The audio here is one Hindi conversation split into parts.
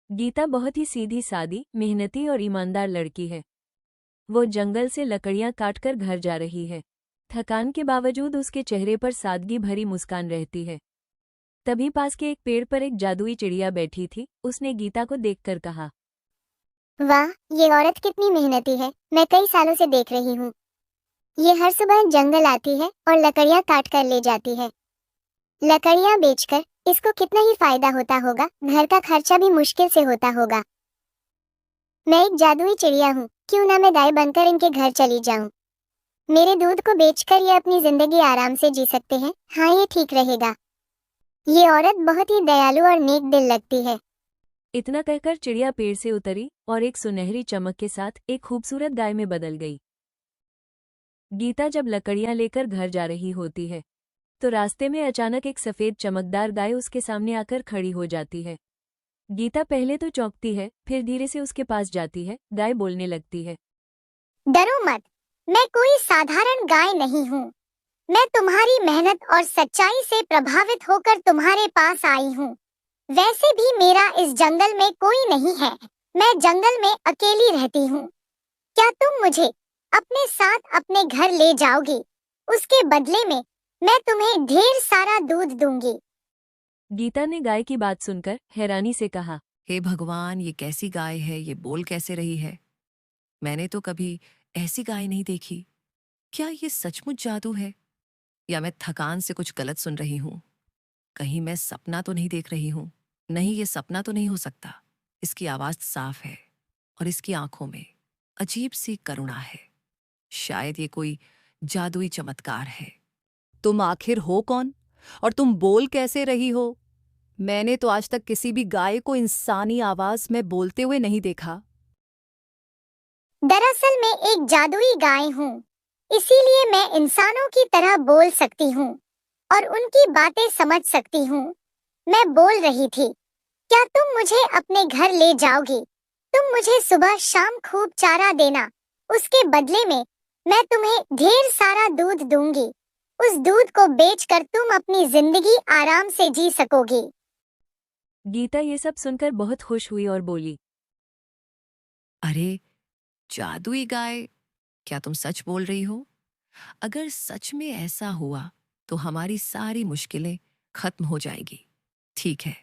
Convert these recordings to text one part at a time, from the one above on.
गीता बहुत ही सीधी सादी, मेहनती और ईमानदार लड़की है। वो जंगल से लकड़ियां काटकर घर जा रही है। थकान के बावजूद उसके चेहरे पर सादगी भरी मुस्कान रहती है। तभी पास के एक पेड़ पर एक जादुई चिड़िया बैठी थी। उसने गीता को देखकर कहा, वाह, ये औरत कितनी मेहनती है। मैं कई सालों से देख रही हूँ। ये हर सुबह जंगल आती है और लकड़ियाँ काट कर ले जाती है। लकड़ियाँ बेचकर इसको कितना ही फायदा होता होगा। घर का खर्चा भी मुश्किल से होता होगा। मैं एक जादुई चिड़िया हूँ, क्यों ना मैं गाय बनकर इनके घर चली जाऊँ। मेरे दूध को बेचकर ये अपनी जिंदगी आराम से जी सकते हैं। हाँ, ये ठीक रहेगा। ये औरत बहुत ही दयालु और नेक दिल लगती है। इतना कहकर चिड़िया पेड़ से उतरी और एक सुनहरी चमक के साथ एक खूबसूरत गाय में बदल गई। गीता जब लकड़ियां लेकर घर जा रही होती है तो रास्ते में अचानक एक सफेद चमकदार गाय उसके सामने आकर खड़ी हो जाती है। गीता पहले तो चौंकती है, फिर धीरे से उसके पास जाती है। गाय बोलने लगती है, डरो मत, मैं कोई साधारण गाय नहीं हूँ। मैं तुम्हारी मेहनत और सच्चाई से प्रभावित होकर तुम्हारे पास आई हूँ। वैसे भी मेरा इस जंगल में कोई नहीं है। मैं जंगल में अकेली रहती हूँ। क्या तुम मुझे अपने साथ अपने घर ले जाओगी? उसके बदले में मैं तुम्हें ढेर सारा दूध दूंगी। गीता ने गाय की बात सुनकर हैरानी से कहा, हे भगवान, ये कैसी गाय है? ये बोल कैसे रही है? मैंने तो कभी ऐसी गाय नहीं देखी। क्या ये सचमुच जादू है, या मैं थकान से कुछ गलत सुन रही हूँ? कहीं मैं सपना तो नहीं देख रही हूँ? नहीं, ये सपना तो नहीं हो सकता। इसकी आवाज साफ है और इसकी आंखों में अजीब सी करुणा है। शायद ये कोई जादुई चमत्कार है। तुम आखिर हो कौन, और तुम बोल कैसे रही हो? मैंने तो आज तक किसी भी गाय को इंसानी आवाज में बोलते हुए नहीं देखा। दरअसल मैं एक जादुई गाय हूँ, इसीलिए मैं इंसानों की तरह बोल सकती हूँ और उनकी बातें समझ सकती हूँ। मैं बोल रही थी, क्या तुम मुझे अपने घर ले जाओगी? तुम मुझे सुबह शाम खूब चारा देना। उसके बदले में मैं तुम्हें ढेर सारा दूध दूंगी। उस दूध को बेचकर तुम अपनी जिंदगी आराम से जी सकोगी। गीता ये सब सुनकर बहुत खुश हुई और बोली, अरे, जादुई गाय, क्या तुम सच बोल रही हो? अगर सच में ऐसा हुआ तो हमारी सारी मुश्किलें खत्म हो जाएगी। ठीक है,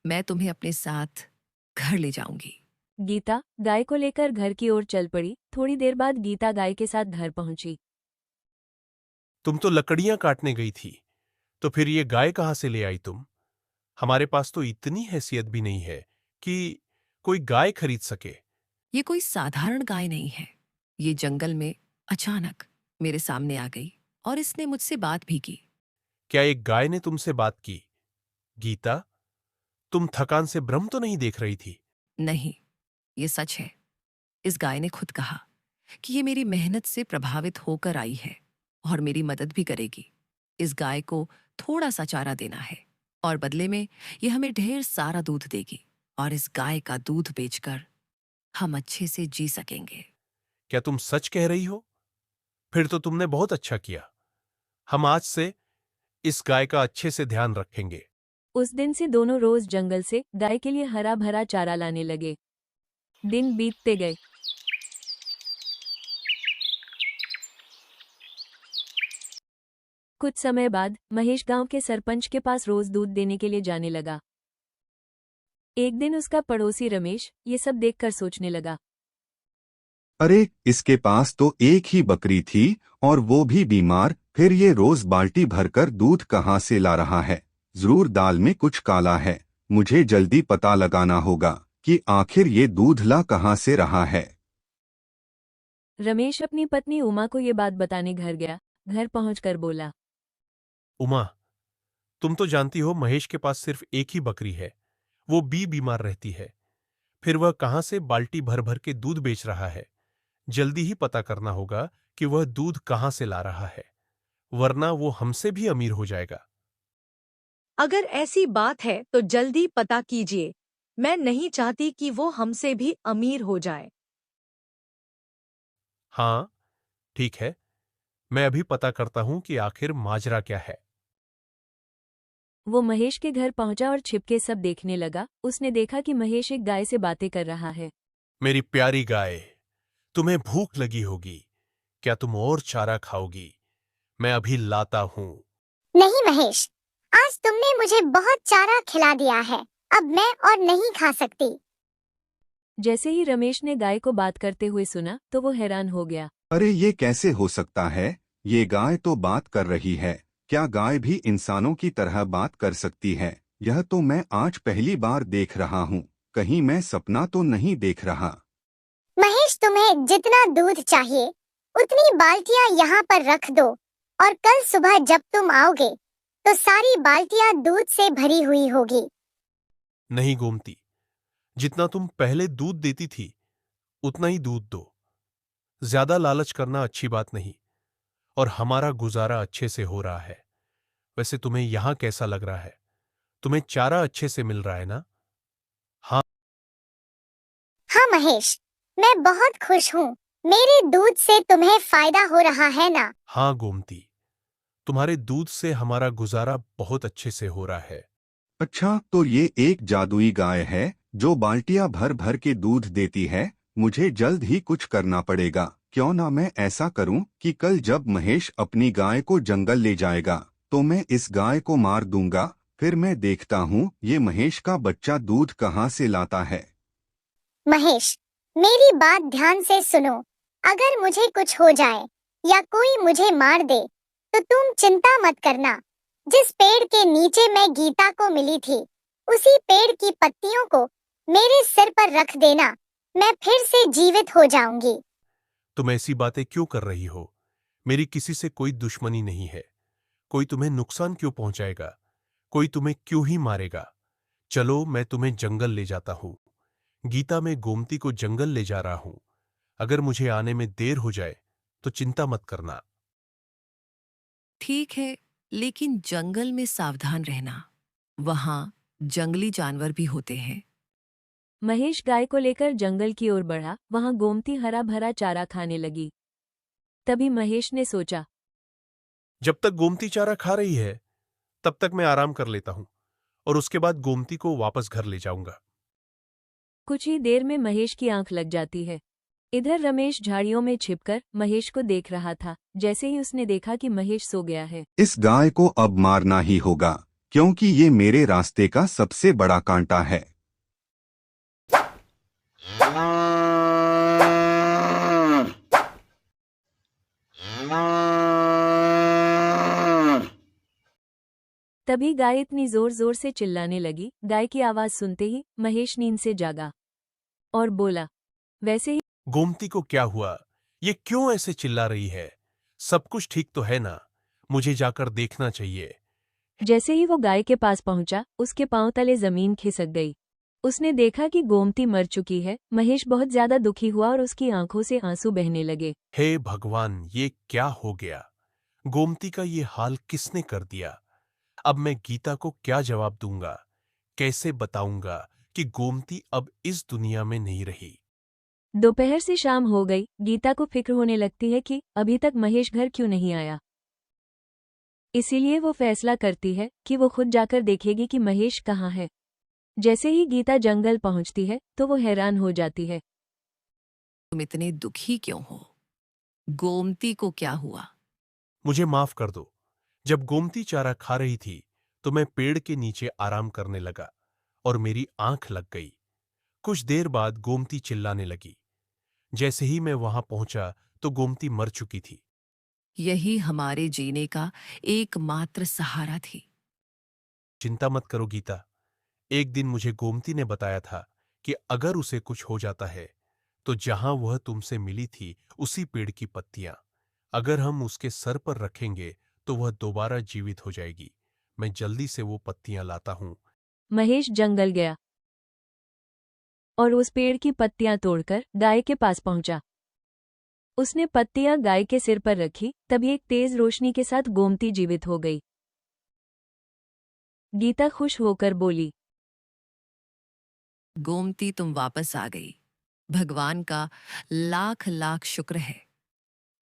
मैं तुम्हें अपने साथ घर ले जाऊंगी। गीता गाय को लेकर घर की ओर चल पड़ी। थोड़ी देर बाद गीता गाय के साथ घर पहुंची। तुम तो लकड़ियां काटने गई थी, तो फिर ये गाय कहां से ले आई तुम? हमारे पास तो इतनी हैसियत भी नहीं है कि कोई गाय खरीद सके। ये कोई साधारण गाय नहीं है। ये जंगल में अचानक मेरे सामने आ गई और इसने मुझसे बात भी की। क्या एक गाय ने तुमसे बात की? गीता, तुम थकान से भ्रम तो नहीं देख रही थी? नहीं, ये सच है। इस गाय ने खुद कहा कि ये मेरी मेहनत से प्रभावित होकर आई है और मेरी मदद भी करेगी। इस गाय को थोड़ा सा चारा देना है और बदले में ये हमें ढेर सारा दूध देगी, और इस गाय का दूध बेचकर हम अच्छे से जी सकेंगे। क्या तुम सच कह रही हो? फिर तो तुमने बहुत अच्छा किया। हम आज से इस गाय का अच्छे से ध्यान रखेंगे। उस दिन से दोनों रोज जंगल से गाय के लिए हरा भरा चारा लाने लगे। दिन बीतते गए। कुछ समय बाद महेश गांव के सरपंच के पास रोज दूध देने के लिए जाने लगा। एक दिन उसका पड़ोसी रमेश ये सब देखकर सोचने लगा, अरे, इसके पास तो एक ही बकरी थी और वो भी बीमार। फिर ये रोज बाल्टी भरकर दूध कहाँ से ला रहा है? जरूर दाल में कुछ काला है। मुझे जल्दी पता लगाना होगा कि आखिर ये दूध ला कहाँ से रहा है। रमेश अपनी पत्नी उमा को ये बात बताने घर गया। घर पहुंचकर बोला, उमा, तुम तो जानती हो महेश के पास सिर्फ एक ही बकरी है। वो भी बीमार रहती है। फिर वह कहां से बाल्टी भर भर के दूध बेच रहा है? जल्दी ही पता करना होगा कि वह दूध कहां से ला रहा है, वरना वो हमसे भी अमीर हो जाएगा। अगर ऐसी बात है तो जल्दी पता कीजिए। मैं नहीं चाहती कि वो हमसे भी अमीर हो जाए। हाँ, ठीक है। मैं अभी पता करता हूं कि आखिर माजरा क्या है। वो महेश के घर पहुंचा और छिपके सब देखने लगा। उसने देखा कि महेश एक गाय से बातें कर रहा है। मेरी प्यारी गाय, तुम्हें भूख लगी होगी। क्या तुम और चारा खाओगी? मैं अभी लाता हूं। नहीं महेश, आज तुमने मुझे बहुत चारा खिला दिया है, अब मैं और नहीं खा सकती। जैसे ही रमेश ने गाय को बात करते हुए सुना तो वो हैरान हो गया। अरे ये कैसे हो सकता है? ये गाय तो बात कर रही है। क्या गाय भी इंसानों की तरह बात कर सकती है? यह तो मैं आज पहली बार देख रहा हूँ। कहीं मैं सपना तो नहीं देख रहा? महेश, तुम्हें जितना दूध चाहिए उतनी बाल्टियां यहाँ पर रख दो, और कल सुबह जब तुम आओगे तो सारी बाल्टियां दूध से भरी हुई होगी। नहीं गोमती, जितना तुम पहले दूध देती थी उतना ही दूध दो। ज्यादा लालच करना अच्छी बात नहीं, और हमारा गुजारा अच्छे से हो रहा है। वैसे तुम्हें यहां कैसा लग रहा है? तुम्हें चारा अच्छे से मिल रहा है ना? हाँ। हाँ महेश, मैं बहुत खुश हूँ। मेरे दूध से तुम्हें फायदा हो रहा है ना? हाँ गोमती, तुम्हारे दूध से हमारा गुजारा बहुत अच्छे से हो रहा है। अच्छा, तो ये एक जादुई गाय है जो बाल्टियां भर भर के दूध देती है। मुझे जल्द ही कुछ करना पड़ेगा। क्यों ना मैं ऐसा करूं कि कल जब महेश अपनी गाय को जंगल ले जाएगा तो मैं इस गाय को मार दूंगा। फिर मैं देखता हूं ये महेश का बच्चा दूध कहाँ से लाता है। महेश, मेरी बात ध्यान से सुनो। अगर मुझे कुछ हो जाए या कोई मुझे मार दे तो तुम चिंता मत करना। जिस पेड़ के नीचे मैं गीता को मिली थी, उसी पेड़ की पत्तियों को मेरे सिर पर रख देना। मैं फिर से जीवित हो जाऊंगी। तुम ऐसी बातें क्यों कर रही हो? मेरी किसी से कोई दुश्मनी नहीं है। कोई तुम्हें नुकसान क्यों पहुंचाएगा? कोई तुम्हें क्यों ही मारेगा? चलो, मैं तुम्हें जंगल ले जाता हूं। गीता, मैं गोमती को जंगल ले जा रहा हूं। अगर मुझे आने में देर हो जाए तो चिंता मत करना। ठीक है, लेकिन जंगल में सावधान रहना। वहां जंगली जानवर भी होते हैं। महेश गाय को लेकर जंगल की ओर बढ़ा। वहां गोमती हरा भरा चारा खाने लगी। तभी महेश ने सोचा, जब तक गोमती चारा खा रही है तब तक मैं आराम कर लेता हूं, और उसके बाद गोमती को वापस घर ले जाऊंगा। कुछ ही देर में महेश की आंख लग जाती है। इधर रमेश झाड़ियों में छिपकर महेश को देख रहा था। जैसे ही उसने देखा कि महेश सो गया है, इस गाय को अब मारना ही होगा, क्योंकि ये मेरे रास्ते का सबसे बड़ा कांटा है। तभी गाय इतनी जोर जोर से चिल्लाने लगी। गाय की आवाज सुनते ही महेश नींद से जागा और बोला, वैसे ही गोमती को क्या हुआ? ये क्यों ऐसे चिल्ला रही है? सब कुछ ठीक तो है ना? मुझे जाकर देखना चाहिए। जैसे ही वो गाय के पास पहुंचा, उसके पांव तले जमीन खिसक गई। उसने देखा कि गोमती मर चुकी है। महेश बहुत ज्यादा दुखी हुआ और उसकी आंखों से आंसू बहने लगे। हे भगवान, ये क्या हो गया? गोमती का ये हाल किसने कर दिया? अब मैं गीता को क्या जवाब दूंगा? कैसे बताऊंगा कि गोमती अब इस दुनिया में नहीं रही? दोपहर से शाम हो गई। गीता को फिक्र होने लगती है कि अभी तक महेश घर क्यों नहीं आया। इसीलिए वो फैसला करती है कि वो खुद जाकर देखेगी कि महेश कहाँ है। जैसे ही गीता जंगल पहुंचती है तो वो हैरान हो जाती है। तुम इतने दुखी क्यों हो? गोमती को क्या हुआ? मुझे माफ कर दो। जब गोमती चारा खा रही थी तो मैं पेड़ के नीचे आराम करने लगा और मेरी आंख लग गई। कुछ देर बाद गोमती चिल्लाने लगी। जैसे ही मैं वहां पहुंचा तो गोमती मर चुकी थी। यही हमारे जीने का एकमात्र सहारा थी। चिंता मत करो गीता। एक दिन मुझे गोमती ने बताया था कि अगर उसे कुछ हो जाता है तो जहां वह तुमसे मिली थी उसी पेड़ की पत्तियां अगर हम उसके सर पर रखेंगे तो वह दोबारा जीवित हो जाएगी। मैं जल्दी से वो पत्तियां लाता हूं। महेश जंगल गया और उस पेड़ की पत्तियां तोड़कर गाय के पास पहुंचा। उसने पत्तियां गाय के सिर पर रखी। तभी एक तेज रोशनी के साथ गोमती जीवित हो गई। गीता खुश होकर बोली, गोमती, तुम वापस आ गई। भगवान का लाख लाख शुक्र है।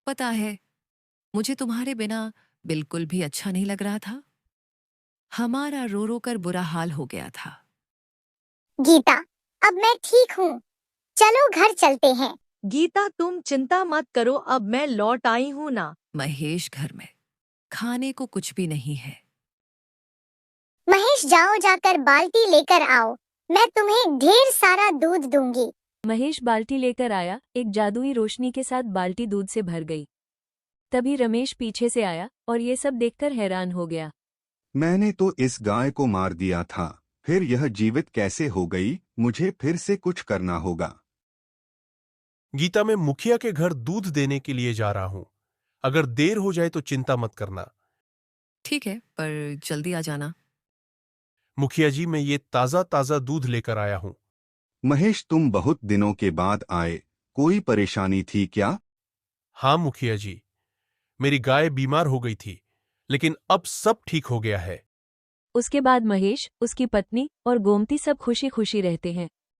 पता है, मुझे तुम्हारे बिना बिल्कुल भी अच्छा नहीं लग रहा था। हमारा रो रो कर बुरा हाल हो गया था। गीता, अब मैं ठीक हूँ। चलो घर चलते हैं। गीता तुम चिंता मत करो, अब मैं लौट आई हूँ ना। महेश, घर में खाने को कुछ भी नहीं है। महेश, जाओ जाकर बाल्टी लेकर आओ। मैं तुम्हें ढेर सारा दूध दूंगी। महेश बाल्टी लेकर आया। एक जादुई रोशनी के साथ बाल्टी दूध से भर गई। तभी रमेश पीछे से आया और ये सब देखकर हैरान हो गया। मैंने तो इस गाय को मार दिया था, फिर यह जीवित कैसे हो गई? मुझे फिर से कुछ करना होगा। गीता, मैं मुखिया के घर दूध देने के लिए जा रहा हूं। अगर देर हो जाए तो चिंता मत करना। ठीक है, पर जल्दी आ जाना। मुखिया जी, मैं ये ताजा ताजा दूध लेकर आया हूं। महेश, तुम बहुत दिनों के बाद आए, कोई परेशानी थी क्या? हाँ मुखिया जी, मेरी गाय बीमार हो गई थी, लेकिन अब सब ठीक हो गया है। उसके बाद महेश, उसकी पत्नी और गोमती सब खुशी खुशी रहते हैं।